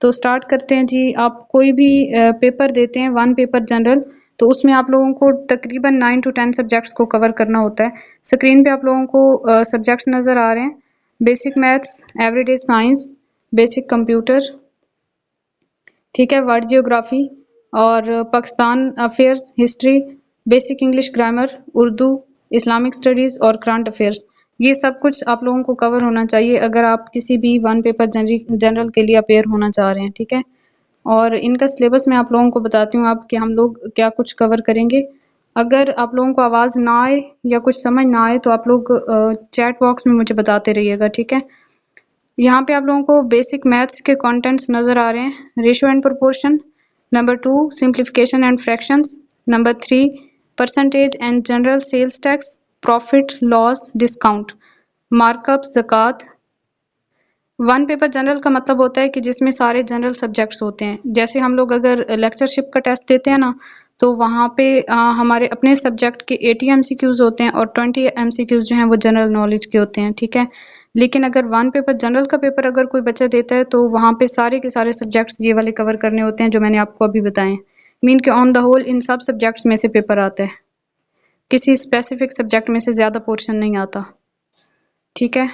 तो स्टार्ट करते हैं जी। आप कोई भी पेपर देते हैं, 1 पेपर जनरल, तो उसमें आप लोगों को तकरीबन 9 to 10 सब्जेक्ट्स को कवर करना होता है। स्क्रीन पे आप लोगों को सब्जेक्ट्स नज़र आ रहे हैं। Basic maths, everyday science, basic computer, ठीक है, वर्ल्ड जियोग्राफी और Pakistan affairs, history, basic English grammar, Urdu, Islamic studies और करंट अफेयर्स। ये सब कुछ आप लोगों को कवर होना चाहिए अगर आप किसी भी 1 पेपर जनरल के लिए अपेयर होना चाह रहे हैं, ठीक है। और इनका सिलेबस मैं आप लोगों को बताती हूँ आप कि हम लोग क्या कुछ कवर करेंगे। अगर आप लोगों को आवाज़ ना आए या कुछ समझ ना आए तो आप लोग चैट बॉक्स में मुझे बताते रहिएगा, ठीक है। यहाँ पे आप लोगों को बेसिक मैथ्स के कंटेंट्स नज़र आ रहे हैं। Ratio and proportion, number 2 simplification and fractions, number 3 percentage and general sales tax, profit loss discount, markup, ज़कात। 1 पेपर जनरल का मतलब होता है कि जिसमें सारे जनरल सब्जेक्ट्स होते हैं। जैसे हम लोग अगर लेक्चरशिप का टेस्ट देते हैं ना, तो वहाँ पे हमारे अपने सब्जेक्ट के 80 MCQs होते हैं और 20 MCQs जो हैं वो जनरल नॉलेज के होते हैं, ठीक है। लेकिन अगर 1 पेपर जनरल का पेपर अगर कोई बच्चा देता है तो वहाँ पे सारे के सारे सब्जेक्ट्स ये वाले कवर करने होते हैं जो मैंने आपको अभी बताए। मीन के ऑन द होल इन सब सब्जेक्ट्स में से पेपर आता है, किसी स्पेसिफिक सब्जेक्ट में से ज़्यादा पोर्शन नहीं आता, ठीक है।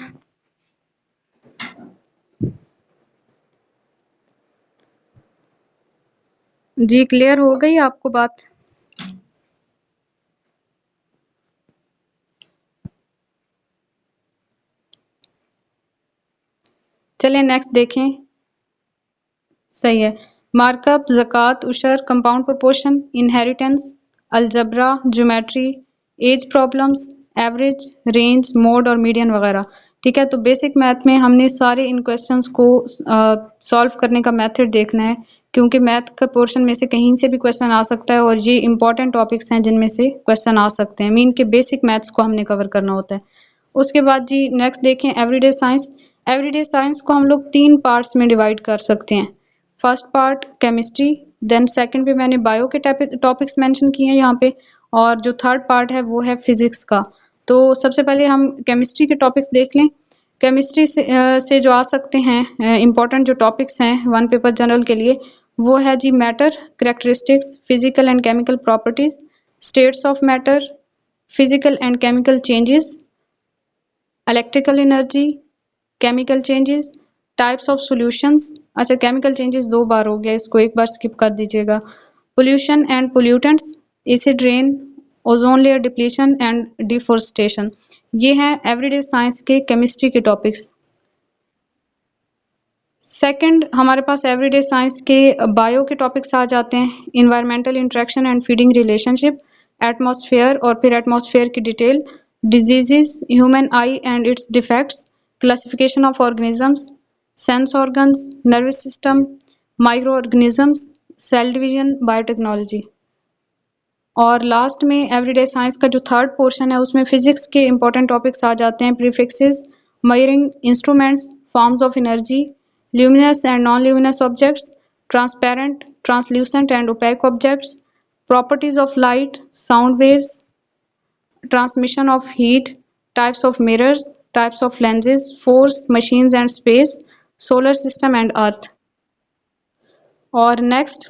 जी क्लियर हो गई आपको बात? चलिए नेक्स्ट देखें। सही है। मार्कअप, ज़कात, उशर, compound proportion, inheritance, algebra, geometry, age problems, average, range, mode और मीडियन वगैरह, ठीक है। तो बेसिक मैथ में हमने सारे इन क्वेश्चंस को सॉल्व करने का मेथड देखना है, क्योंकि मैथ का पोर्शन में से कहीं से भी क्वेश्चन आ सकता है और ये इंपॉर्टेंट टॉपिक्स हैं जिनमें से क्वेश्चन आ सकते हैं। मीन के बेसिक मैथ्स को हमने कवर करना होता है। उसके बाद जी नेक्स्ट देखें एवरीडे साइंस। एवरीडे साइंस को हम लोग 3 पार्ट्स में डिवाइड कर सकते हैं। First part chemistry, then second पे मैंने बायो के टॉपिक्स मेंशन किए हैं यहाँ पे, और जो थर्ड पार्ट है वो है फिजिक्स का। तो सबसे पहले हम केमिस्ट्री के टॉपिक्स देख लें। केमिस्ट्री से जो आ सकते हैं इंपॉर्टेंट जो टॉपिक्स हैं 1 पेपर जनरल के लिए, वो है जी matter, characteristics, physical and chemical properties, states of matter, physical and chemical changes, electrical energy, chemical changes, types of solutions. अच्छा केमिकल चेंजेस 2 बार हो गया, इसको एक बार स्किप कर दीजिएगा। Pollution and pollutants, acid rain, ozone layer depletion and deforestation. ये हैं एवरीडे साइंस के केमिस्ट्री के टॉपिक्स। सेकंड हमारे पास एवरीडे साइंस के बायो के टॉपिक्स आ जाते हैं। Environmental interaction and feeding relationship, atmosphere और फिर एटमॉस्फेयर की detail, diseases, human eye and its defects, classification of organisms, sense organs, nervous system, microorganisms, cell division, biotechnology. और लास्ट में एवरीडे साइंस का जो थर्ड पोर्शन है उसमें physics के इंपॉर्टेंट टॉपिक्स आ जाते हैं। Prefixes, measuring instruments, forms of energy, luminous and non luminous objects, transparent, translucent and opaque objects, properties of light, sound waves, transmission of heat, types of mirrors, types of lenses, force, machines and space, solar system and earth। और next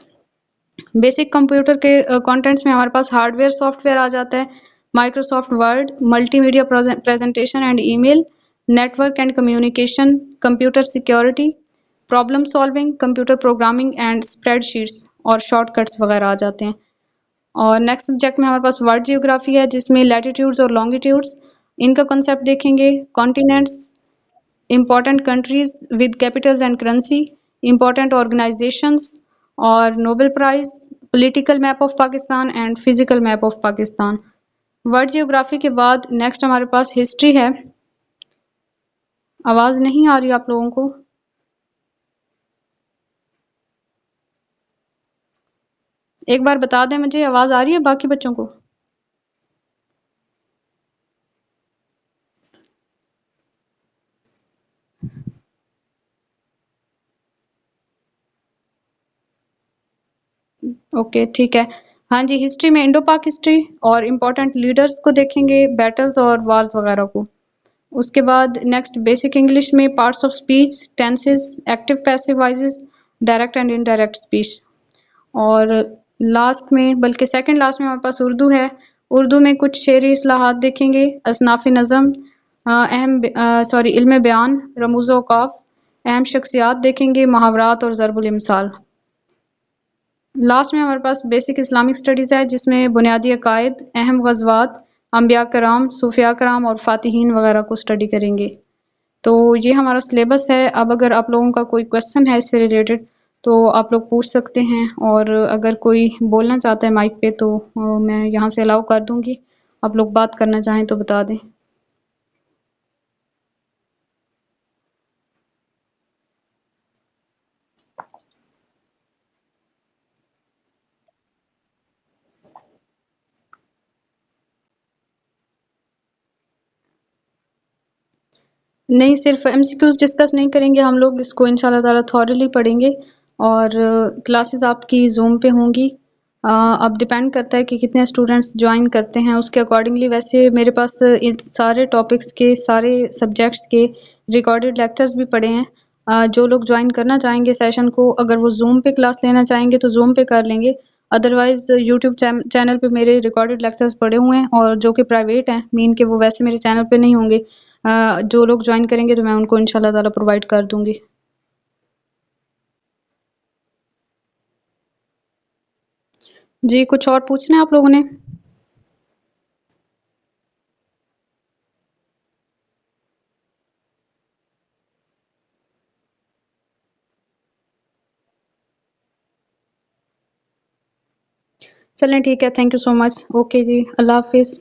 basic computer के contents में हमारे पास hardware software आ जाता है। Microsoft word, multimedia presentation and email, network and communication, computer security, problem solving, computer programming and spreadsheets और shortcuts वगैरह आ जाते हैं। और नेक्स्ट सब्जेक्ट में हमारे पास वर्ल्ड जियोग्राफी है जिसमें लैटिट्यूड्स और लॉन्गिट्यूड्स, इनका कॉन्सेप्ट देखेंगे। Continents, important countries with capitals and currency, important organisations और Nobel prize, political map of Pakistan and physical map of Pakistan. World geography के बाद नेक्स्ट हमारे पास हिस्ट्री है। आवाज़ नहीं आ रही आप लोगों को? एक बार बता दें मुझे, आवाज़ आ रही है बाकी बच्चों को? ओके ठीक है। हाँ जी, हिस्ट्री में इंडो पाक हिस्ट्री और इम्पोर्टेंट लीडर्स को देखेंगे, बैटल्स और वार्स वगैरह को। उसके बाद नेक्स्ट बेसिक इंग्लिश में parts of speech, tenses, active passive voices, direct and indirect speech. और लास्ट में, बल्कि सेकंड लास्ट में हमारे पास उर्दू है। उर्दू में कुछ शेरी इस्लाहात देखेंगे, असनाफ़ी नज़म, इल्म बयान, रमूज़ औक़ाफ़, अहम शख्सियात देखेंगे, मुहावरात और ज़रबुल इमसाल। लास्ट में हमारे पास बेसिक इस्लामिक स्टडीज़ है, जिसमें बुनियादी अकायद, अहम ग़ज़वात, अम्बिया कराम, सूफिया कराम और फ़ातिहीन वगैरह को स्टडी करेंगे। तो ये हमारा सिलेबस है। अब अगर आप लोगों का कोई क्वेश्चन है इससे रिलेटेड तो आप लोग पूछ सकते हैं, और अगर कोई बोलना चाहता है माइक पे तो मैं यहाँ से अलाउ कर दूंगी। आप लोग बात करना चाहें तो बता दें। नहीं, सिर्फ एमसीक्यूज डिस्कस नहीं करेंगे हम लोग, इसको इंशाल्लाह ताला थॉरली पढ़ेंगे। और क्लासेस आपकी जूम पे होंगी। अब डिपेंड करता है कि कितने स्टूडेंट्स ज्वाइन करते हैं, उसके अकॉर्डिंगली। वैसे मेरे पास इन सारे टॉपिक्स के, सारे सब्जेक्ट्स के रिकॉर्डेड लेक्चर्स भी पड़े हैं। जो लोग ज्वाइन करना चाहेंगे सेशन को, अगर वो जूम पे क्लास लेना चाहेंगे तो जूम पे कर लेंगे। अदरवाइज यूट्यूब चैनल पे मेरे रिकॉर्डेड लेक्चर्स पड़े हुए हैं, और जो कि प्राइवेट हैं, मीन के वो वैसे मेरे चैनल पे नहीं होंगे। जो लोग ज्वाइन करेंगे तो मैं उनको इंशाल्लाह ताला प्रोवाइड कर दूंगी। जी, कुछ और पूछना है आप लोगों ने? चलें, ठीक है। Thank you so much. Okay जी, अल्लाह हाफिज़।